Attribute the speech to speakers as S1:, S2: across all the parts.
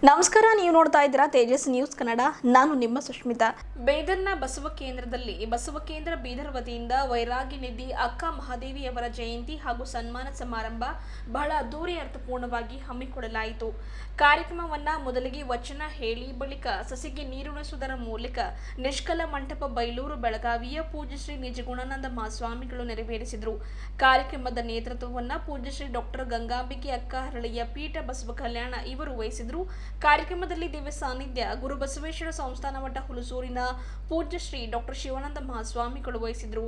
S1: ನಮಸ್ಕಾರ, ನೀವು ನೋಡ್ತಾ ಇದ್ದೀರಾ ತೇಜಸ್ ನ್ಯೂಸ್ ಕನ್ನಡ. ನಾನು ನಿಮ್ಮ ಸುಷ್ಮಿತಾ. ಬೇದರ್ನ ಬಸವ ಕೇಂದ್ರದಲ್ಲಿ ಬಸವ ಕೇಂದ್ರ ಬೀದರ್ ವತಿಯಿಂದ ವೈರಾಗ್ಯ ನಿಧಿ ಅಕ್ಕ ಮಹಾದೇವಿಯವರ ಜಯಂತಿ ಹಾಗೂ ಸನ್ಮಾನ ಸಮಾರಂಭ ಬಹಳ ಅದ್ದೂರಿ ಅರ್ಥಪೂರ್ಣವಾಗಿ ಹಮ್ಮಿಕೊಳ್ಳಲಾಯಿತು. ಕಾರ್ಯಕ್ರಮವನ್ನ ಮೊದಲಿಗೆ ವಚನ ಹೇಳಿ ಬಳಿಕ ಸಸಿಗೆ ನೀರುಣಿಸುವುದರ ಮೂಲಕ ನಿಷ್ಕಲ ಮಂಟಪ ಬೈಲೂರು ಬೆಳಗಾವಿಯ ಪೂಜ್ಯ ಶ್ರೀ ನಿಜಗುಣಾನಂದ ಮಹಾಸ್ವಾಮಿಗಳು ನೆರವೇರಿಸಿದರು. ಕಾರ್ಯಕ್ರಮದ ನೇತೃತ್ವವನ್ನು ಪೂಜ್ಯ ಶ್ರೀ ಡಾಕ್ಟರ್ ಗಂಗಾಂಬಿಕೆ ಅಕ್ಕ ಹರಳಿಯ ಪೀಠ ಬಸವ ಕಲ್ಯಾಣ ಇವರು ವಹಿಸಿದರು. ಕಾರ್ಯಕ್ರಮದಲ್ಲಿ ದಿವ್ಯ ಸಾನ್ನಿಧ್ಯ ಗುರು ಬಸವೇಶ್ವರ ಸಂಸ್ಥಾನ ಮಠ ಹುಲಸೂರಿನ ಪೂಜ್ಯ ಶ್ರೀ ಡಾಕ್ಟರ್ ಶಿವಾನಂದ ಮಹಾಸ್ವಾಮಿಗಳು ವಹಿಸಿದರು.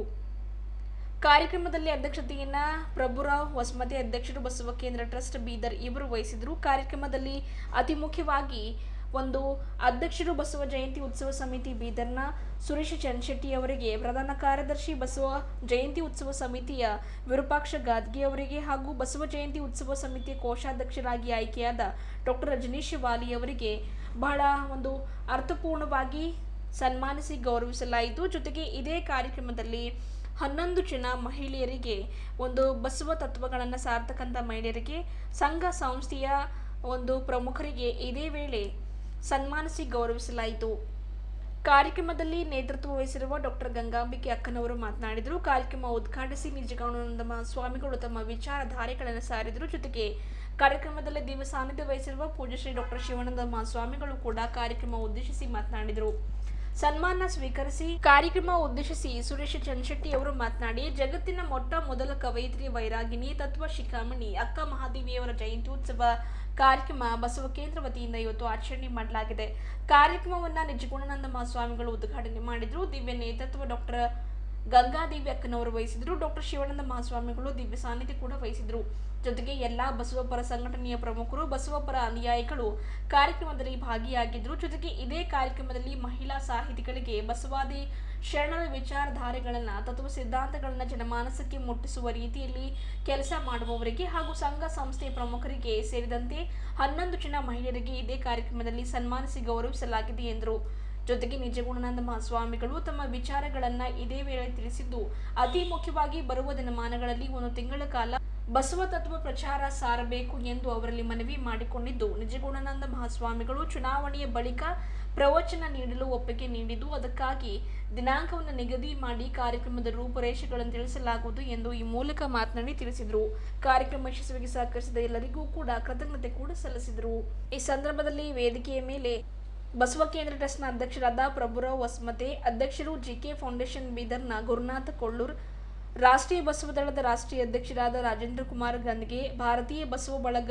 S1: ಕಾರ್ಯಕ್ರಮದಲ್ಲಿ ಅಧ್ಯಕ್ಷತೆಯನ್ನ ಪ್ರಭುರಾವ್ ಹೊಸಮತೆ ಅಧ್ಯಕ್ಷರು ಬಸವ ಕೇಂದ್ರ ಟ್ರಸ್ಟ್ ಬೀದರ್ ಇವರು ವಹಿಸಿದರು. ಕಾರ್ಯಕ್ರಮದಲ್ಲಿ ಅತಿ ಮುಖ್ಯವಾಗಿ ಅಧ್ಯಕ್ಷರು ಬಸವ ಜಯಂತಿ ಉತ್ಸವ ಸಮಿತಿ ಬೀದರ್ನ ಸುರೇಶ ಚನ್ಶೆಟ್ಟಿ ಅವರಿಗೆ, ಪ್ರಧಾನ ಕಾರ್ಯದರ್ಶಿ ಬಸವ ಜಯಂತಿ ಉತ್ಸವ ಸಮಿತಿಯ ವಿರೂಪಾಕ್ಷ ಗಾದ್ಗೆ ಅವರಿಗೆ ಹಾಗೂ ಬಸವ ಜಯಂತಿ ಉತ್ಸವ ಸಮಿತಿಯ ಕೋಶಾಧ್ಯಕ್ಷರಾಗಿ ಆಯ್ಕೆಯಾದ ಡಾಕ್ಟರ್ ರಜನೀಶ್ ವಾಲಿ ಅವರಿಗೆ ಬಹಳ ಅರ್ಥಪೂರ್ಣವಾಗಿ ಸನ್ಮಾನಿಸಿ ಗೌರವಿಸಲಾಯಿತು. ಜೊತೆಗೆ ಇದೇ ಕಾರ್ಯಕ್ರಮದಲ್ಲಿ 11 ಜನ ಮಹಿಳೆಯರಿಗೆ ಬಸವ ತತ್ವಗಳನ್ನು ಸಾರ್ತಕ್ಕಂಥ ಮಹಿಳೆಯರಿಗೆ ಸಂಘ ಸಂಸ್ಥೆಯ ಪ್ರಮುಖರಿಗೆ ಇದೇ ವೇಳೆ ಸನ್ಮಾನಿಸಿ ಗೌರವಿಸಲಾಯಿತು. ಕಾರ್ಯಕ್ರಮದಲ್ಲಿ ನೇತೃತ್ವ ವಹಿಸಿರುವ ಡಾಕ್ಟರ್ ಗಂಗಾಂಬಿಕೆ ಅಕ್ಕನವರು ಮಾತನಾಡಿದರು. ಕಾರ್ಯಕ್ರಮ ಉದ್ಘಾಟಿಸಿ ನಿಜಗುಣಾನಂದ ಸ್ವಾಮಿಗಳು ತಮ್ಮ ವಿಚಾರಧಾರೆಗಳನ್ನು ಸಾರಿದರು. ಜೊತೆಗೆ ಕಾರ್ಯಕ್ರಮದಲ್ಲಿ ದಿವ್ಯ ಸಾನ್ನಿಧ್ಯ ವಹಿಸಿರುವ ಪೂಜ್ಯ ಶ್ರೀ ಡಾಕ್ಟರ್ ಶಿವಾನಂದ ಮಹಾಸ್ವಾಮಿಗಳು ಕೂಡ ಕಾರ್ಯಕ್ರಮ ಉದ್ದೇಶಿಸಿ ಮಾತನಾಡಿದರು. ಸನ್ಮಾನ ಸ್ವೀಕರಿಸಿ ಕಾರ್ಯಕ್ರಮ ಉದ್ದೇಶಿಸಿ ಸುರೇಶ ಚನ್ಶೆಟ್ಟಿ ಅವರು ಮಾತನಾಡಿ, ಜಗತ್ತಿನ ಮೊದಲ ಕವಯಿತ್ರಿ ವೈರಾಗಿನಿ ತತ್ವ ಶಿಖಾಮಣಿ ಅಕ್ಕ ಮಹಾದೇವಿಯವರ ಜಯಂತ್ಯುತ್ಸವ ಕಾರ್ಯಕ್ರಮ ಬಸವ ಕೇಂದ್ರ ವತಿಯಿಂದ ಇವತ್ತು ಆಚರಣೆ ಮಾಡಲಾಗಿದೆ. ಕಾರ್ಯಕ್ರಮವನ್ನ ನಿಜಗುಣಾನಂದ ಮಹಾಸ್ವಾಮಿಗಳು ಉದ್ಘಾಟನೆ ಮಾಡಿದ್ರು. ದಿವ್ಯ ನೇತೃತ್ವ ಡಾಕ್ಟರ್ ಗಂಗಾದೇವಿ ಅಕ್ಕನವರು ವಹಿಸಿದ್ರು. ಡಾಕ್ಟರ್ ಶಿವಾನಂದ ಮಹಾಸ್ವಾಮಿಗಳು ದಿವ್ಯ ಸಾನ್ನಿಧ್ಯ ಕೂಡ ವಹಿಸಿದ್ರು. ಜೊತೆಗೆ ಎಲ್ಲಾ ಬಸವಪರ ಸಂಘಟನೆಯ ಪ್ರಮುಖರು, ಬಸವಪರ ಅನುಯಾಯಿಗಳು ಕಾರ್ಯಕ್ರಮದಲ್ಲಿ ಭಾಗಿಯಾಗಿದ್ದರು. ಜೊತೆಗೆ ಇದೇ ಕಾರ್ಯಕ್ರಮದಲ್ಲಿ ಮಹಿಳಾ ಸಾಹಿತಿಗಳಿಗೆ ಬಸವಾದಿ ಶರಣರ ವಿಚಾರಧಾರೆಗಳನ್ನ ತತ್ವ ಸಿದ್ಧಾಂತಗಳನ್ನ ಜನಮಾನಸಕ್ಕೆ ಮುಟ್ಟಿಸುವ ರೀತಿಯಲ್ಲಿ ಕೆಲಸ ಮಾಡುವವರಿಗೆ ಹಾಗೂ ಸಂಘ ಸಂಸ್ಥೆಯ ಪ್ರಮುಖರಿಗೆ ಸೇರಿದಂತೆ 11 ಜನ ಮಹಿಳೆಯರಿಗೆ ಇದೇ ಕಾರ್ಯಕ್ರಮದಲ್ಲಿ ಸನ್ಮಾನಿಸಿ ಗೌರವಿಸಲಾಗಿದೆ ಎಂದರು. ಜೊತೆಗೆ ನಿಜಗುಣಾನಂದ ಮಹಾಸ್ವಾಮಿಗಳು ತಮ್ಮ ವಿಚಾರಗಳನ್ನ ಇದೇ ವೇಳೆ ತಿಳಿಸಿದ್ದು, ಅತಿ ಮುಖ್ಯವಾಗಿ ಬರುವ ದಿನಮಾನಗಳಲ್ಲಿ 1 ತಿಂಗಳ ಕಾಲ ಬಸವ ತತ್ವ ಪ್ರಚಾರ ಸಾರಬೇಕು ಎಂದು ಅವರಲ್ಲಿ ಮನವಿ ಮಾಡಿಕೊಂಡಿದ್ದು, ನಿಜಗುಣಾನಂದ ಮಹಾಸ್ವಾಮಿಗಳು ಚುನಾವಣೆಯ ಬಳಿಕ ಪ್ರವಚನ ನೀಡಲು ಒಪ್ಪಿಗೆ ನೀಡಿದ್ದು, ಅದಕ್ಕಾಗಿ ದಿನಾಂಕವನ್ನು ನಿಗದಿ ಮಾಡಿ ಕಾರ್ಯಕ್ರಮದ ರೂಪುರೇಷೆಗಳನ್ನು ತಿಳಿಸಲಾಗುವುದು ಎಂದು ಈ ಮೂಲಕ ಮಾತನಾಡಿ ತಿಳಿಸಿದರು. ಕಾರ್ಯಕ್ರಮ ಯಶಸ್ವಿಗೆ ಸಹಕರಿಸಿದ ಎಲ್ಲರಿಗೂ ಕೂಡ ಕೃತಜ್ಞತೆ ಕೂಡ ಸಲ್ಲಿಸಿದರು. ಈ ಸಂದರ್ಭದಲ್ಲಿ ವೇದಿಕೆಯ ಮೇಲೆ ಬಸವ ಕೇಂದ್ರ ಟ್ರಸ್ಟ್ನ ಅಧ್ಯಕ್ಷರಾದ ಪ್ರಭುರಾವ್ ಹೊಸಮತೆ, ಅಧ್ಯಕ್ಷರು ಜಿಕೆ ಫೌಂಡೇಶನ್ ಬೀದರ್ನ ಗುರುನಾಥ ಕೊಳ್ಳೂರ್, ರಾಷ್ಟ್ರೀಯ ಬಸವ ದಳದ ರಾಷ್ಟ್ರೀಯ ಅಧ್ಯಕ್ಷರಾದ ರಾಜೇಂದ್ರ ಕುಮಾರ್ ಗಂದ್ಗೆ, ಭಾರತೀಯ ಬಸವ ಬಳಗ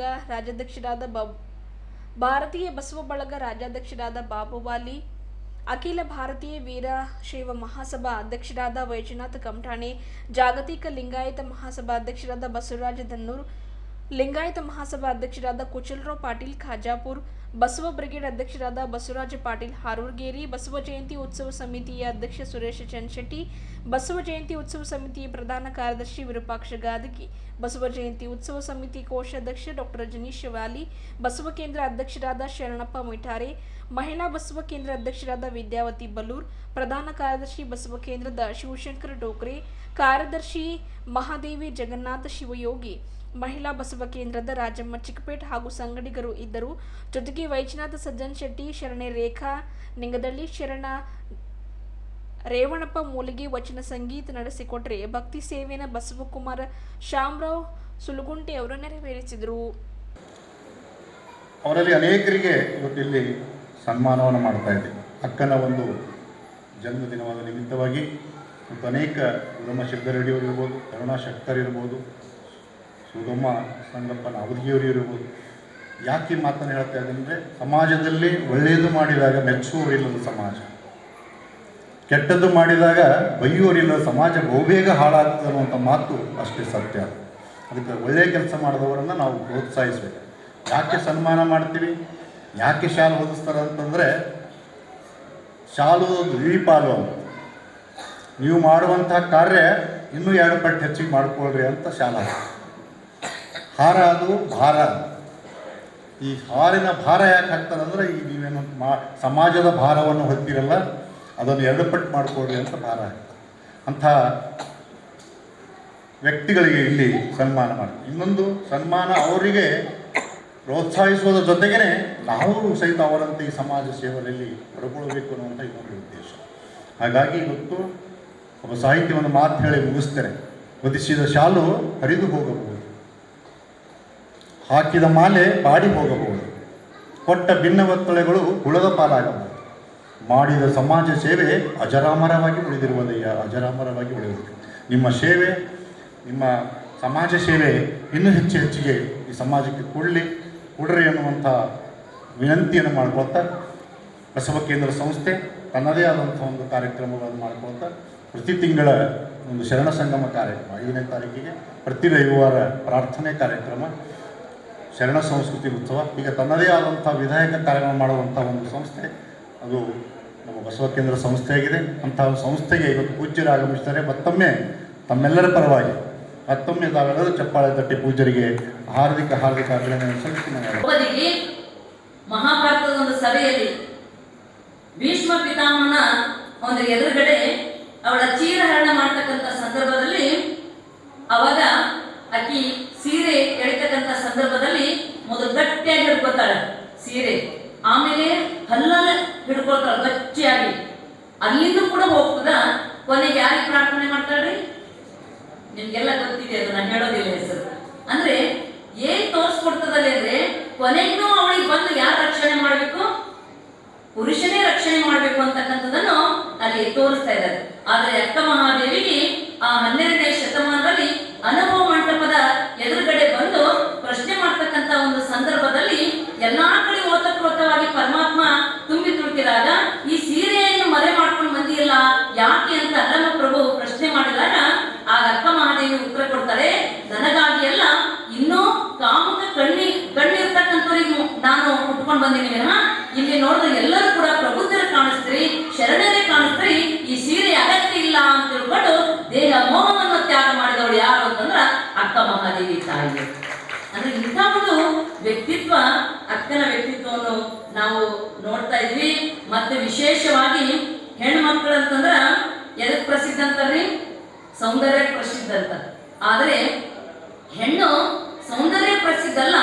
S1: ರಾಜ್ಯಾಧ್ಯಕ್ಷರಾದ ಬಾಬುವಾಲಿ, ಅಖಿಲ ಭಾರತೀಯ ವೀರಶೈವ ಮಹಾಸಭಾ ಅಧ್ಯಕ್ಷರಾದ ವೈಜನಾಥ್ ಕಮಠಾಣೆ, ಜಾಗತಿಕ ಲಿಂಗಾಯತ ಮಹಾಸಭಾ ಅಧ್ಯಕ್ಷರಾದ ಬಸವರಾಜ ದನ್ನೂರ್, ಲಿಂಗಾಯತ ಮಹಾಸಭಾ ಅಧ್ಯಕ್ಷರಾದ ಕುಚಲರಾವ್ ಪಾಟೀಲ್ ಖಾಜಾಪುರ್, ಬಸವ ಬ್ರಿಗೇಡ್ ಅಧ್ಯಕ್ಷರಾದ ಬಸವರಾಜ ಪಾಟೀಲ್ ಹಾರೂರ್ಗೇರಿ, ಬಸವ ಜಯಂತಿ ಉತ್ಸವ ಸಮಿತಿಯ ಅಧ್ಯಕ್ಷ ಸುರೇಶ ಚನ್ಶೆಟ್ಟಿ, ಬಸವ ಜಯಂತಿ ಉತ್ಸವ ಸಮಿತಿಯ ಪ್ರಧಾನ ಕಾರ್ಯದರ್ಶಿ ವಿರೂಪಾಕ್ಷ ಗಾದಗಿ, ಬಸವ ಜಯಂತಿ ಉತ್ಸವ ಸಮಿತಿ ಕೋಶಾಧ್ಯಕ್ಷ ಡಾಕ್ಟರ್ ರಜನೀಶ್ ವಾಲಿ, ಬಸವ ಕೇಂದ್ರ ಅಧ್ಯಕ್ಷರಾದ ಶರಣಪ್ಪ ಮಿಠಾರೆ, ಮಹಿಳಾ ಬಸವ ಕೇಂದ್ರ ಅಧ್ಯಕ್ಷರಾದ ವಿದ್ಯಾವತಿ ಬಲ್ಲೂರ್, ಪ್ರಧಾನ ಕಾರ್ಯದರ್ಶಿ ಬಸವ ಕೇಂದ್ರದ ಶಿವಶಂಕರ ಡೋಕ್ರೆ, ಕಾರ್ಯದರ್ಶಿ ಮಹಾದೇವಿ ಜಗನ್ನಾಥ ಶಿವಯೋಗಿ, ಮಹಿಳಾ ಬಸವ ಕೇಂದ್ರದ ರಾಜಮ್ಮ ಚಿಕ್ಕಪೇಟ್ ಹಾಗೂ ಸಂಗಡಿಗರು ಇದ್ದರು. ಜೊತೆಗೆ ವೈಜನಾಥ ಸಜ್ಜನ್ ಶೆಟ್ಟಿ, ಶರಣೆ ರೇಖಾ ನಿಂಗದಳ್ಳಿ, ಶರಣ ರೇವಣಪ್ಪ ಮೂಲಿಗೆ ವಚನ ಸಂಗೀತ ನಡೆಸಿಕೊಟ್ರೆ, ಭಕ್ತಿ ಸೇವೆಯನ್ನು ಬಸವಕುಮಾರ ಶಾಮರಾವ್ ಸುಲಗುಂಟೆ ಅವರು ನೆರವೇರಿಸಿದರು.
S2: ಅವರಲ್ಲಿ ಅನೇಕರಿಗೆ ಇವತ್ತಿಲ್ಲಿ ಸನ್ಮಾನವನ್ನು ಮಾಡ್ತಾ ಇದ್ದೀವಿ. ಅಕ್ಕನ ಜನ್ಮದಿನವಾದ ನಿಮಿತ್ತವಾಗಿ ಮತ್ತು ಅನೇಕ ಉದಮ ಸಿದ್ದರೆಡ್ಡಿಯವರು ಇರ್ಬೋದು, ಕರುಣಾ ಶಕ್ತರ್ ಇರ್ಬೋದು, ಸುಗಮ ಸಂಗಪ್ಪನ ಅವಧಿಯವರು ಇರ್ಬೋದು. ಯಾಕೆ ಮಾತನ್ನು ಹೇಳ್ತಾ ಇದ್ದೇನೆಂದರೆ, ಸಮಾಜದಲ್ಲಿ ಒಳ್ಳೆಯದು ಮಾಡಿದಾಗ ಮೆಚ್ಚುವವರಿಲ್ಲದ ಸಮಾಜ, ಕೆಟ್ಟದ್ದು ಮಾಡಿದಾಗ ಬೈಯುವರಿಲ್ಲದ ಸಮಾಜ ಬಹುಬೇಗ ಹಾಳಾಗ್ತದೆ ಅನ್ನುವಂಥ ಮಾತು ಅಷ್ಟೇ ಸತ್ಯ. ಅದಕ್ಕೆ ಒಳ್ಳೆಯ ಕೆಲಸ ಮಾಡಿದವರನ್ನು ನಾವು ಪ್ರೋತ್ಸಾಹಿಸಬೇಕು. ಯಾಕೆ ಸನ್ಮಾನ ಮಾಡ್ತೀವಿ, ಯಾಕೆ ಶಾಲು ಓದಿಸ್ತಾರೆ ಅಂತಂದರೆ, ಶಾಲು ದ್ವೀಪಾಲು ಅಂತ, ನೀವು ಮಾಡುವಂಥ ಕಾರ್ಯ ಇನ್ನೂ 2 ಪಟ್ಟು ಹೆಚ್ಚಿಗೆ ಮಾಡಿಕೊಳ್ಳ್ರಿ ಅಂತ ಶಾಲ. ಹಾರ ಅದು ಭಾರ. ಈ ಹಾರಿನ ಭಾರ ಯಾಕೆ ಹಾಕ್ತಾರೆ ಅಂದರೆ, ಈ ನೀವೇನು ಸಮಾಜದ ಭಾರವನ್ನು ಹೊತ್ತಿರಲ್ಲ, ಅದನ್ನು 2 ಪಟ್ಟು ಮಾಡಿಕೊಡ್ರಿ ಅಂತ ಭಾರ ಹಾಕ್ತಾರೆ. ಅಂಥ ವ್ಯಕ್ತಿಗಳಿಗೆ ಇಲ್ಲಿ ಸನ್ಮಾನ ಮಾಡ್ತೀವಿ. ಇನ್ನೊಂದು ಸನ್ಮಾನ ಅವರಿಗೆ ಪ್ರೋತ್ಸಾಹಿಸುವುದರ ಜೊತೆಗೇ ನಾವು ಸಹಿತ ಅವರಂತೆ ಈ ಸಮಾಜ ಸೇವೆಯಲ್ಲಿ ಪಡ್ಕೊಳ್ಬೇಕು ಅನ್ನುವಂಥ ಇನ್ನೊಂದು ಉದ್ದೇಶ. ಹಾಗಾಗಿ ಇವತ್ತು ಒಬ್ಬ ಸಾಹಿತ್ಯವನ್ನು ಮಾತು ಹೇಳಿ ಮುಗಿಸ್ತೇನೆ. ಹೊದಿಸಿದ ಶಾಲು ಹರಿದು ಹೋಗಬಹುದು, ಹಾಕಿದ ಮಾಲೆ ಬಾಡಿ ಹೋಗಬಹುದು, ಕೊಟ್ಟ ಭಿನ್ನವತ್ತಳೆಗಳು ಹುಳದ ಪಾಲಾಗಬಹುದು, ಮಾಡಿದ ಸಮಾಜ ಸೇವೆ ಅಜರಾಮರವಾಗಿ ಉಳಿದಿರುವುದಯ್ಯ, ಅಜರಾಮರವಾಗಿ ಉಳಿಯುವುದು. ನಿಮ್ಮ ಸೇವೆ, ನಿಮ್ಮ ಸಮಾಜ ಸೇವೆ ಇನ್ನೂ ಹೆಚ್ಚಿಗೆ ಈ ಸಮಾಜಕ್ಕೆ ಕೊಡ್ರಿ ಅನ್ನುವಂಥ ವಿನಂತಿಯನ್ನು ಮಾಡ್ಕೊಳ್ತಾ ಬಸವ ಕೇಂದ್ರ ಸಂಸ್ಥೆ ತನ್ನದೇ ಆದಂಥ ಒಂದು ಕಾರ್ಯಕ್ರಮಗಳನ್ನು ಮಾಡ್ಕೊಳ್ತಾ ಪ್ರತಿ ತಿಂಗಳ ಒಂದು ಶರಣ ಸಂಗಮ ಕಾರ್ಯಕ್ರಮ 5ನೇ ತಾರೀಕಿಗೆ, ಪ್ರತಿ ರವಿವಾರ ಪ್ರಾರ್ಥನೆ ಕಾರ್ಯಕ್ರಮ, ಶರಣ ಸಂಸ್ಕೃತಿ ಉತ್ಸವ, ಈಗ ತನ್ನದೇ ಆದಂಥ ವಿಧಾಯಕ ಕಾರ್ಯಕ್ರಮ ಮಾಡುವಂಥ ಒಂದು ಸಂಸ್ಥೆ ಅದು ನಮ್ಮ ಬಸವ ಕೇಂದ್ರ ಸಂಸ್ಥೆಯಾಗಿದೆ. ಅಂತಹ ಸಂಸ್ಥೆಗೆ ಇವತ್ತು ಪೂಜ್ಯರು ಆಗಮಿಸ್ತಾರೆ. ಮತ್ತೊಮ್ಮೆ ತಮ್ಮೆಲ್ಲರ ಪರವಾಗಿ ಮತ್ತೊಮ್ಮೆ ತಾವೆಲ್ಲರೂ ಚಪ್ಪಾಳೆ ತಟ್ಟಿ ಪೂಜ್ಯರಿಗೆ ಹಾರ್ದಿಕ ಅಭಿನಂದನೆ ಸಲ್ಲಿಸಿ.
S3: ಮಹಾಭಾರತದ ಒಂದು ಸಭೆಯಲ್ಲಿ ಭೀಷ್ಮ ಪಿತಾಮಹನ ಒಂದು ಎದುರುಗಡೆ ಅವಳ ಚೀರಹರಣ ಮಾಡ್ತಕ್ಕಂಥ ಸಂದರ್ಭದಲ್ಲಿ ಅವಾಗ ಆಕಿ ಸೀರೆ ಎಳಿತಕ್ಕಂಥ ಸಂದರ್ಭದಲ್ಲಿ ಮೊದಲು ಗಟ್ಟಿಯಾಗಿ ಹಿಡ್ಕೊತಾಳೆ ಸೀರೆ, ಆಮೇಲೆ ಹಲ್ಲಲ್ಲಿ ಹಿಡ್ಕೊಳ್ತಾಳೆ ಗಟ್ಟಿಯಾಗಿ. ಅಲ್ಲಿಂದ ಕೂಡ ಹೋಗ್ತದ. ಕೊನೆಗೆ ಯಾರಿಗೆ ಪ್ರಾರ್ಥನೆ ಮಾಡ್ತಾಳ್ರಿ? ನಿಮ್ಗೆಲ್ಲ ಗೊತ್ತಿದೆ, ಅದು ನಾನು ಹೇಳೋದಿಲ್ಲ ಹೆಸರು. ಅಂದ್ರೆ ಏನ್ ತೋರಿಸ್ಕೊಡ್ತದಲ್ಲಿ ಅಂದ್ರೆ ಕೊನೆಗೂ ಅವಳಿಗೆ ಬಂದು ಯಾರು ರಕ್ಷಣೆ ಮಾಡ್ಬೇಕು? ಪುರುಷನೇ ರಕ್ಷಣೆ ಮಾಡ್ಬೇಕು ಅಂತಕ್ಕಂಥದ್ದನ್ನು ಅಲ್ಲಿ ತೋರಿಸ್ತಾ ಇದ್ದಾರೆ. ಆದ್ರೆ ಅಕ್ಕ ಮಹಾದೇವಿಗೆ ಆ 12ನೇ ಶತಮಾನದಲ್ಲಿ ಅನುಭವ ಮಂಟಪದ ಎದುರುಗಡೆ ಬಂದು ಪ್ರಶ್ನೆ ಮಾಡ್ತಕ್ಕಂಥ ಒಂದು ಸಂದರ್ಭದಲ್ಲಿ ಎಲ್ಲಾ ಕಡೆ ಓತಪ್ರೋತವಾಗಿ ಪರಮಾತ್ಮ ತುಂಬಿ ತುಳುಕಿದಾಗ ಈ ಸೀರೆಯನ್ನು ಮರೆ ಮಾಡ್ಕೊಂಡು ಬಂದಿಲ್ಲ ಯಾಕೆ ಅಂತ ಅಲ್ಲಮ ಪ್ರಭು ಪ್ರಶ್ನೆ ಮಾಡಿದಾಗ ಆಗ ಅಕ್ಕ ಮಹಾದೇವಿ ಉತ್ತರ ಕೊಡ್ತಾರೆ, ನನಗಾಗಿ ಅಲ್ಲ, ಇನ್ನೂ ಕಾಮುಕ ಕಣ್ಣಿರ್ತಕ್ಕಂಥವ್ರಿಗೆ ನಾನು ಉಟ್ಕೊಂಡು ಬಂದಿದ್ದೀನಿ ವಿನಃ ಇಲ್ಲಿ ನೋಡಿದ್ರೆ ಎಲ್ಲರೂ ಕೂಡ ಪ್ರಬುದ್ಧರು ಕಾಣಿಸ್ತೀರಿ, ಶರಣರೇ ಕಾಣಿಸ್ತೀರಿ, ಈ ಸೀರೆ ಅಗತ್ಯ ಇಲ್ಲ ಅಂತ ತಿಳ್ಕೊಂಡು ದೇಹ ಮೋಹವನ್ನು ತ್ಯಾಗ ಮಾಡಿದವಳು ಯಾರು ಅಂತಂದ್ರ ಅಕ್ಕ ಮಹಾದೇವಿ ತಾಯಿ. ಅಂದ್ರೆ ಇಂಥ ಒಂದು ವ್ಯಕ್ತಿತ್ವ, ಅಕ್ಕನ ವ್ಯಕ್ತಿತ್ವವನ್ನು ನಾವು ನೋಡ್ತಾ ಇದ್ವಿ. ಮತ್ತೆ ವಿಶೇಷವಾಗಿ ಹೆಣ್ಣು ಮಕ್ಕಳು ಅಂತಂದ್ರ ಎದಕ್ ಪ್ರಸಿದ್ಧ ಅಂತಾರ್ರಿ? ಸೌಂದರ್ಯ ಪ್ರಸಿದ್ಧ ಅಂತ. ಆದ್ರೆ ಹೆಣ್ಣು ಸೌಂದರ್ಯ ಪ್ರಸಿದ್ಧ ಅಲ್ಲ,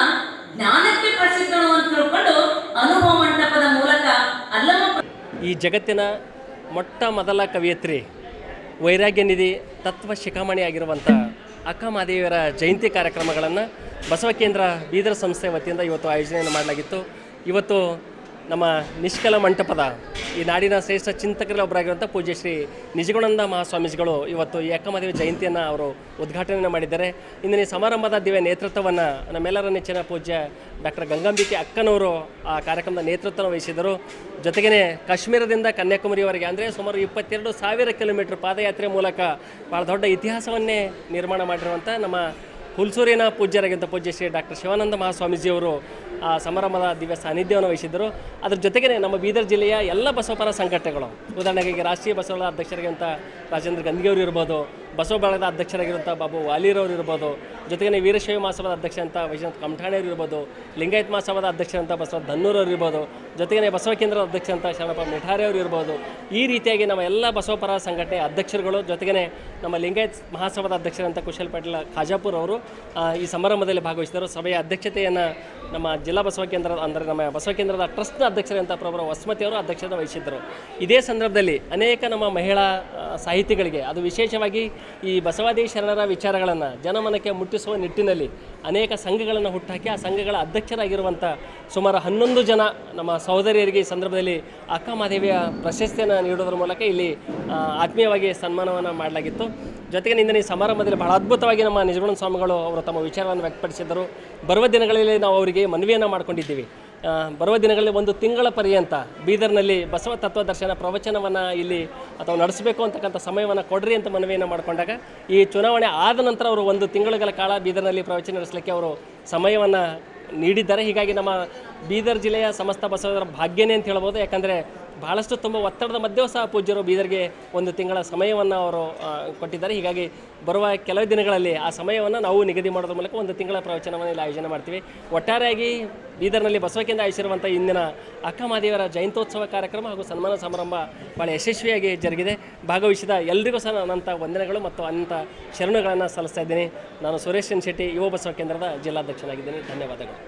S3: ಜ್ಞಾನಕ್ಕೆ ಪ್ರಸಿದ್ಧಳು ಅಂತ ತಿಳ್ಕೊಂಡು ಅನುಭವ ಮಂಟಪದ ಮೂಲಕ ಅಲ್ಲಮ
S4: ಈ ಜಗತ್ತಿನ ಮೊಟ್ಟ ಮೊದಲ ಕವಿಯತ್ರಿ, ವೈರಾಗ್ಯ ನಿಧಿ, ತತ್ವ ಶಿಖಾಮಣಿ ಆಗಿರುವಂಥ ಅಕ್ಕ ಮಹಾದೇವಿಯರ ಜಯಂತಿ ಕಾರ್ಯಕ್ರಮಗಳನ್ನು ಬಸವ ಕೇಂದ್ರ ಬೀದರ್ ಸಂಸ್ಥೆ ವತಿಯಿಂದ ಇವತ್ತು ಆಯೋಜನೆಯನ್ನು ಮಾಡಲಾಗಿತ್ತು. ಇವತ್ತು ನಮ್ಮ ನಿಷ್ಕಲ ಮಂಟಪದ ಈ ನಾಡಿನ ಶ್ರೇಷ್ಠ ಚಿಂತಕರಲ್ಲಿ ಒಬ್ಬರಾಗಿರುವಂಥ ಪೂಜ್ಯ ಶ್ರೀ ನಿಜಗುಣಾನಂದ ಮಹಾಸ್ವಾಮೀಜಿಗಳು ಇವತ್ತು ಈ ಅಕ್ಕ ಮಹಾದೇವಿ ಜಯಂತಿಯನ್ನು ಅವರು ಉದ್ಘಾಟನೆಯನ್ನು ಮಾಡಿದ್ದಾರೆ. ಇಂದಿನ ಈ ಸಮಾರಂಭದ ದಿವ್ಯ ನೇತೃತ್ವವನ್ನು ನಮ್ಮೆಲ್ಲರ ನೆಚ್ಚಿನ ಪೂಜ್ಯ ಡಾಕ್ಟರ್ ಗಂಗಾಂಬಿಕೆ ಅಕ್ಕನವರು ಆ ಕಾರ್ಯಕ್ರಮದ ನೇತೃತ್ವವನ್ನು ವಹಿಸಿದರು. ಜೊತೆಗೇ ಕಾಶ್ಮೀರದಿಂದ ಕನ್ಯಾಕುಮಾರಿಯವರೆಗೆ ಅಂದರೆ ಸುಮಾರು 22,000 ಕಿಲೋಮೀಟರ್ ಪಾದಯಾತ್ರೆ ಮೂಲಕ ಭಾಳ ದೊಡ್ಡ ಇತಿಹಾಸವನ್ನೇ ನಿರ್ಮಾಣ ಮಾಡಿರುವಂಥ ನಮ್ಮ ಹುಲ್ಸೂರಿನ ಪೂಜ್ಯರಾಗಿದ್ದ ಪೂಜ್ಯ ಶ್ರೀ ಡಾಕ್ಟರ್ ಶಿವಾನಂದ ಮಹಾಸ್ವಾಮೀಜಿಯವರು ಆ ಸಮಾರಂಭದ ದಿವ್ಯ ಸಾನ್ನಿಧ್ಯವನ್ನು ವಹಿಸಿದ್ದರು. ಅದ್ರ ಜೊತೆಗೇ ನಮ್ಮ ಬೀದರ್ ಜಿಲ್ಲೆಯ ಎಲ್ಲ ಬಸವಪರ ಸಂಘಟನೆಗಳು, ಉದಾಹರಣೆಗೆ ರಾಷ್ಟ್ರೀಯ ಬಸವಳ ಅಧ್ಯಕ್ಷರಾಗಿರುವಂಥ ರಾಜೇಂದ್ರ ಗಂದಿಗೆಯವರು ಇರ್ಬೋದು, ಬಸವ ಬಳಗದ ಅಧ್ಯಕ್ಷರಾಗಿರುವಂಥ ಬಾಬು ವಾಲಿರವರು ಇರ್ಬೋದು, ಜೊತೆಗೆ ವೀರಶೈವ ಮಹಾಸಭಾದ ಅಧ್ಯಕ್ಷ ಅಂತ ವೈಜನಾಥ್ ಕಮಠಾಣಿಯವರು ಇರ್ಬೋದು, ಲಿಂಗಾಯತ್ ಮಹಾಸಭಾದ ಅಧ್ಯಕ್ಷರಂತ ಬಸವ ಧನ್ನೂರವರು ಇರ್ಬೋದು, ಜೊತೆಗೆ ಬಸವ ಕೇಂದ್ರದ ಅಧ್ಯಕ್ಷ ಅಂತ ಶರಣಪ್ಪ ಮಿಠಾರಿಯವರು ಇರ್ಬೋದು. ಈ ರೀತಿಯಾಗಿ ನಮ್ಮ ಎಲ್ಲ ಬಸವಪರ ಸಂಘಟನೆ ಅಧ್ಯಕ್ಷರುಗಳು, ಜೊತೆಗೇ ನಮ್ಮ ಲಿಂಗಾಯತ್ ಮಹಾಸಭಾದ ಅಧ್ಯಕ್ಷರಂತ ಕುಶಲ್ ಪಾಟೀಲ್ ಖಾಜಾಪುರ್ ಅವರು ಈ ಸಮಾರಂಭದಲ್ಲಿ ಭಾಗವಹಿಸಿದರು. ಸಭೆಯ ಅಧ್ಯಕ್ಷತೆಯನ್ನು ನಮ್ಮ ಜಿಲ್ಲಾ ಬಸವ ಕೇಂದ್ರ ಅಂದರೆ ನಮ್ಮ ಬಸವ ಕೇಂದ್ರದ ಟ್ರಸ್ಟ್ನ ಅಧ್ಯಕ್ಷರಂತ ಪ್ರಭು ವಸ್ಮತಿ ಅವರು ಅಧ್ಯಕ್ಷತೆ ವಹಿಸಿದ್ದರು. ಇದೇ ಸಂದರ್ಭದಲ್ಲಿ ಅನೇಕ ನಮ್ಮ ಮಹಿಳಾ ಸಾಹಿತಿಗಳಿಗೆ, ಅದು ವಿಶೇಷವಾಗಿ ಈ ಬಸವಾದಿ ಶರಣರ ವಿಚಾರಗಳನ್ನು ಜನಮನಕ್ಕೆ ಮುಟ್ಟಿಸುವ ನಿಟ್ಟಿನಲ್ಲಿ ಅನೇಕ ಸಂಘಗಳನ್ನು ಹುಟ್ಟುಹಾಕಿ ಆ ಸಂಘಗಳ ಅಧ್ಯಕ್ಷರಾಗಿರುವಂಥ ಸುಮಾರು 11 ಜನ ನಮ್ಮ ಸಹೋದರಿಯರಿಗೆ ಈ ಸಂದರ್ಭದಲ್ಲಿ ಅಕ್ಕ ಮಹಾದೇವಿಯ ಪ್ರಶಸ್ತಿಯನ್ನು ನೀಡೋದ್ರ ಮೂಲಕ ಇಲ್ಲಿ ಆತ್ಮೀಯವಾಗಿ ಸನ್ಮಾನವನ್ನು ಮಾಡಲಾಗಿತ್ತು. ಜೊತೆಗೆ ಇಂದಿನ ಈ ಸಮಾರಂಭದಲ್ಲಿ ಬಹಳ ಅದ್ಭುತವಾಗಿ ನಮ್ಮ ನಿಜಗುಣಾನಂದ ಸ್ವಾಮಿಗಳು ಅವರು ತಮ್ಮ ವಿಚಾರವನ್ನು ವ್ಯಕ್ತಪಡಿಸಿದ್ದರು. ಬರುವ ದಿನಗಳಲ್ಲಿ ನಾವು ಅವರಿಗೆ ಮನವಿಯನ್ನು ಮಾಡ್ಕೊಂಡಿದ್ದೀವಿ. ಬರುವ ದಿನಗಳಲ್ಲಿ 1 ತಿಂಗಳ ಪರ್ಯಂತ ಬೀದರ್ನಲ್ಲಿ ಬಸವ ತತ್ವದರ್ಶನ ಪ್ರವಚನವನ್ನು ಇಲ್ಲಿ ಅಥವಾ ನಡೆಸಬೇಕು ಅಂತಕ್ಕಂಥ ಸಮಯವನ್ನು ಕೊಡ್ರಿ ಅಂತ ಮನವಿಯನ್ನು ಮಾಡಿಕೊಂಡಾಗ ಈ ಚುನಾವಣೆ ಆದ ನಂತರ ಅವರು 1 ತಿಂಗಳ ಕಾಲ ಬೀದರ್ನಲ್ಲಿ ಪ್ರವಚನ ನಡೆಸಲಿಕ್ಕೆ ಅವರು ಸಮಯವನ್ನು ನೀಡಿದ್ದಾರೆ. ಹೀಗಾಗಿ ನಮ್ಮ ಬೀದರ್ ಜಿಲ್ಲೆಯ ಸಮಸ್ತ ಬಸವರ ಭಾಗ್ಯನೇ ಅಂತ ಹೇಳ್ಬೋದು. ಯಾಕಂದರೆ ಭಾಳಷ್ಟು ತುಂಬ ಒತ್ತಡದ ಮಧ್ಯೆಯೂ ಸಹ ಪೂಜ್ಯರು ಬೀದರ್ಗೆ 1 ತಿಂಗಳ ಸಮಯವನ್ನು ಅವರು ಕೊಟ್ಟಿದ್ದಾರೆ. ಹೀಗಾಗಿ ಬರುವ ಕೆಲವು ದಿನಗಳಲ್ಲಿ ಆ ಸಮಯವನ್ನು ನಾವು ನಿಗದಿ ಮಾಡೋದ್ರ ಮೂಲಕ 1 ತಿಂಗಳ ಪ್ರವಚನವನ್ನು ಇಲ್ಲಿ ಆಯೋಜನೆ ಮಾಡ್ತೀವಿ. ಒಟ್ಟಾರೆಯಾಗಿ ಬೀದರ್ನಲ್ಲಿ ಬಸವ ಕೇಂದ್ರ ಆಯೋಜಿಸಿರುವಂಥ ಇಂದಿನ ಅಕ್ಕ ಮಹಾದೇವರ ಜಯಂತ್ಯೋತ್ಸವ ಕಾರ್ಯಕ್ರಮ ಹಾಗೂ ಸನ್ಮಾನ ಸಮಾರಂಭ ಭಾಳ ಯಶಸ್ವಿಯಾಗಿ ಜರುಗಿದೆ. ಭಾಗವಹಿಸಿದ ಎಲ್ಲರಿಗೂ ಸಹ ಅನಂತ ವಂದನೆಗಳು ಮತ್ತು ಅನಂತ ಶರಣುಗಳನ್ನು ಸಲ್ಲಿಸ್ತಾ ಇದ್ದೀನಿ. ನಾನು ಸುರೇಶ್ ಶೆಟ್ಟಿ, ಯುವ ಬಸವ ಕೇಂದ್ರದ ಜಿಲ್ಲಾಧ್ಯಕ್ಷನಾಗಿದ್ದೀನಿ. ಧನ್ಯವಾದಗಳು.